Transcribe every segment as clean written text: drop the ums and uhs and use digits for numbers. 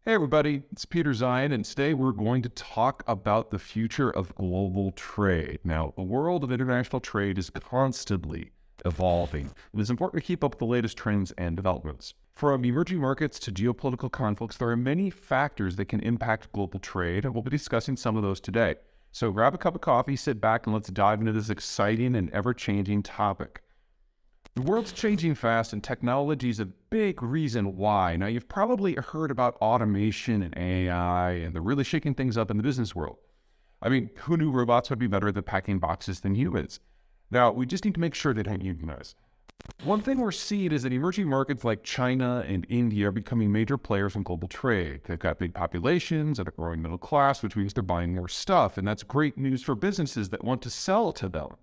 Hey everybody, it's Peter Zeihan, and today we're going to talk about the future of global trade. Now, the world of international trade is constantly evolving. It is important to keep up with the latest trends and developments. From emerging markets to geopolitical conflicts, there are many factors that can impact global trade, and we'll be discussing some of those today. So grab a cup of coffee, sit back, and let's dive into this exciting and ever-changing topic. The world's changing fast, and technology is a big reason why. Now, you've probably heard about automation and AI, and they're really shaking things up in the business world. I mean, who knew robots would be better at packing boxes than humans? Now, we just need to make sure they don't unionize. One thing we're seeing is that emerging markets like China and India are becoming major players in global trade. They've got big populations and a growing middle class, which means they're buying more stuff, and that's great news for businesses that want to sell to them.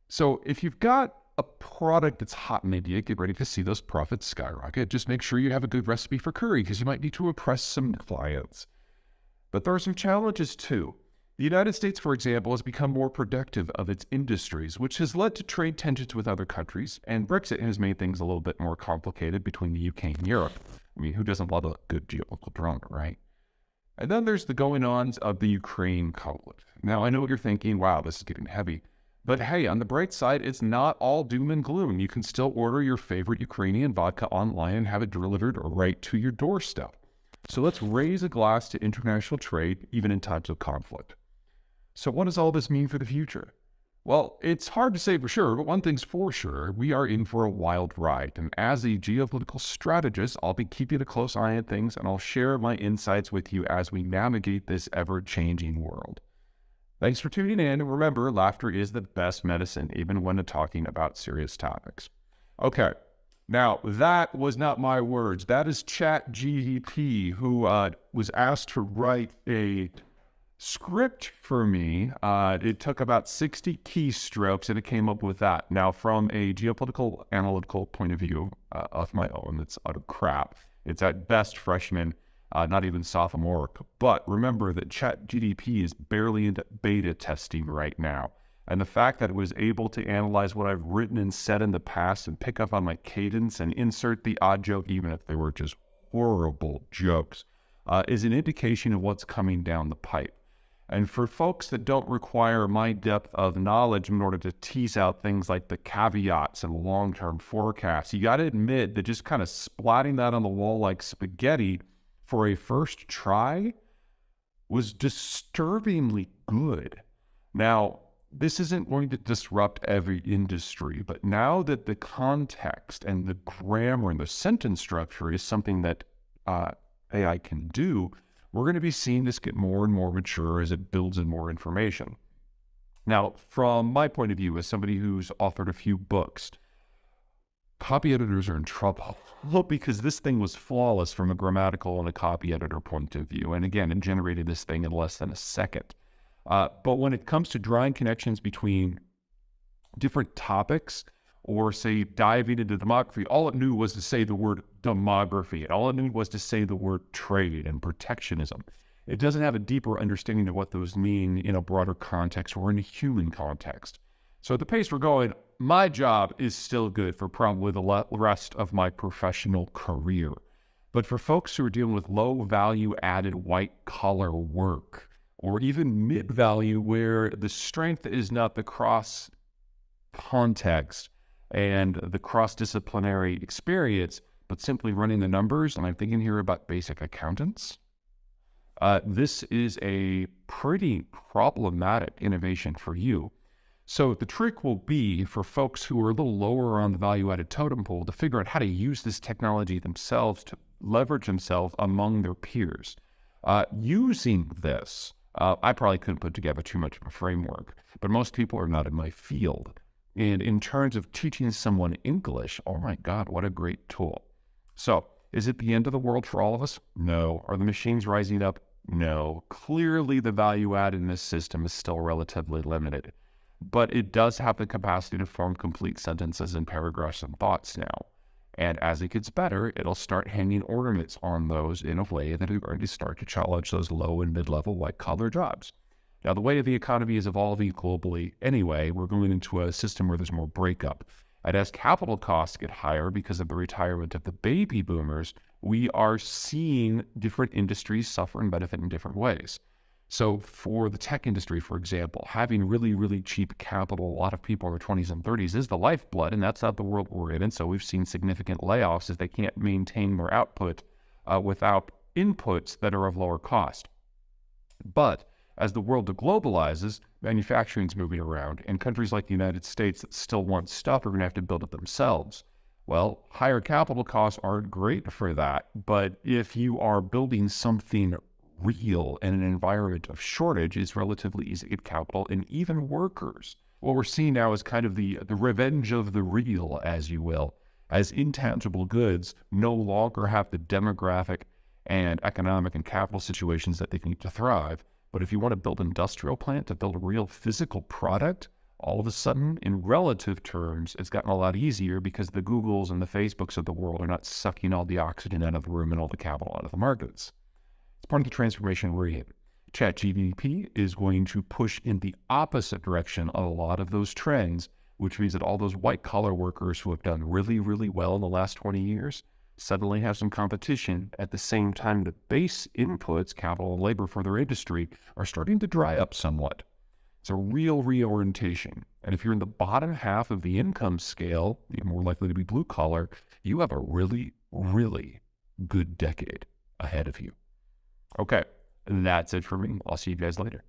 So if you've got a product that's hot in India, get ready to see those profits skyrocket. Just make sure you have a good recipe for curry because you might need to impress some clients. But there are some challenges too. The United States, for example, has become more productive of its industries, which has led to trade tensions with other countries, and Brexit has made things a little bit more complicated between the UK and Europe. I mean, who doesn't love a good geopolitical drama, right? And then there's the going-ons of the Ukraine conflict. Now, I know what you're thinking, wow, this is getting heavy. But hey, on the bright side, it's not all doom and gloom. You can still order your favorite Ukrainian vodka online and have it delivered right to your doorstep. So let's raise a glass to international trade, even in times of conflict. So what does all this mean for the future? Well, it's hard to say for sure, but one thing's for sure, we are in for a wild ride. And as a geopolitical strategist, I'll be keeping a close eye on things, and I'll share my insights with you as we navigate this ever-changing world. Thanks for tuning in, and remember, laughter is the best medicine, even when talking about serious topics. Okay, now that was not my words. That is ChatGPT, who was asked to write a script for me. It took about 60 keystrokes, and it came up with that. Now, from a geopolitical analytical point of view of my own, it's utter crap. It's at best freshman. Not even sophomoric. But remember that ChatGPT is barely into beta testing right now. And the fact that it was able to analyze what I've written and said in the past and pick up on my cadence and insert the odd joke, even if they were just horrible jokes, is an indication of what's coming down the pipe. And for folks that don't require my depth of knowledge in order to tease out things like the caveats and long-term forecasts, you got to admit that just kind of splatting that on the wall like spaghetti for a first try was disturbingly good. Now, this isn't going to disrupt every industry, but now that the context and the grammar and the sentence structure is something that AI can do, we're going to be seeing this get more and more mature as it builds in more information. Now, from my point of view, as somebody who's authored a few books, copy editors are in trouble. Well, because this thing was flawless from a grammatical and a copy editor point of view. And again, it generated this thing in less than a second. But when it comes to drawing connections between different topics, or say diving into demography, all it knew was to say the word demography. And all it knew was to say the word trade and protectionism. It doesn't have a deeper understanding of what those mean in a broader context or in a human context. So at the pace we're going, my job is still good for probably the rest of my professional career. But for folks who are dealing with low value added white collar work, or even mid value where the strength is not the cross context and the cross-disciplinary experience, but simply running the numbers, and I'm thinking here about basic accountants, this is a pretty problematic innovation for you. So the trick will be for folks who are a little lower on the value-added totem pole to figure out how to use this technology themselves to leverage themselves among their peers. Using this, I probably couldn't put together too much of a framework, but most people are not in my field. And in terms of teaching someone English, oh my God, what a great tool. So is it the end of the world for all of us? No. Are the machines rising up? No. Clearly the value add in this system is still relatively limited. But it does have the capacity to form complete sentences and paragraphs and thoughts now. And as it gets better, it'll start hanging ornaments on those in a way that are going to start to challenge those low and mid-level white-collar jobs. Now, the way the economy is evolving globally anyway, we're going into a system where there's more breakup. And as capital costs get higher because of the retirement of the baby boomers, we are seeing different industries suffer and benefit in different ways. So for the tech industry, for example, having really, really cheap capital, a lot of people in their 20s and 30s is the lifeblood, and that's not the world we're in. And so we've seen significant layoffs as they can't maintain their output without inputs that are of lower cost. But as the world globalizes, manufacturing is moving around, and countries like the United States that still want stuff are going to have to build it themselves. Well, higher capital costs aren't great for that, but if you are building something real in an environment of shortage, it's relatively easy to get capital and even workers. What we're seeing now is kind of the revenge of the real, as you will, as intangible goods no longer have the demographic and economic and capital situations that they need to thrive. But if you want to build an industrial plant, to build a real physical product, all of a sudden, in relative terms, it's gotten a lot easier because the Googles and the Facebooks of the world are not sucking all the oxygen out of the room and all the capital out of the markets. It's part of the transformation we're in. ChatGPT is going to push in the opposite direction of a lot of those trends, which means that all those white-collar workers who have done really, really well in the last 20 years suddenly have some competition. At the same time, the base inputs, capital and labor for their industry, are starting to dry up somewhat. It's a real reorientation. And if you're in the bottom half of the income scale, you're more likely to be blue-collar, you have a really, really good decade ahead of you. Okay, that's it for me. I'll see you guys later.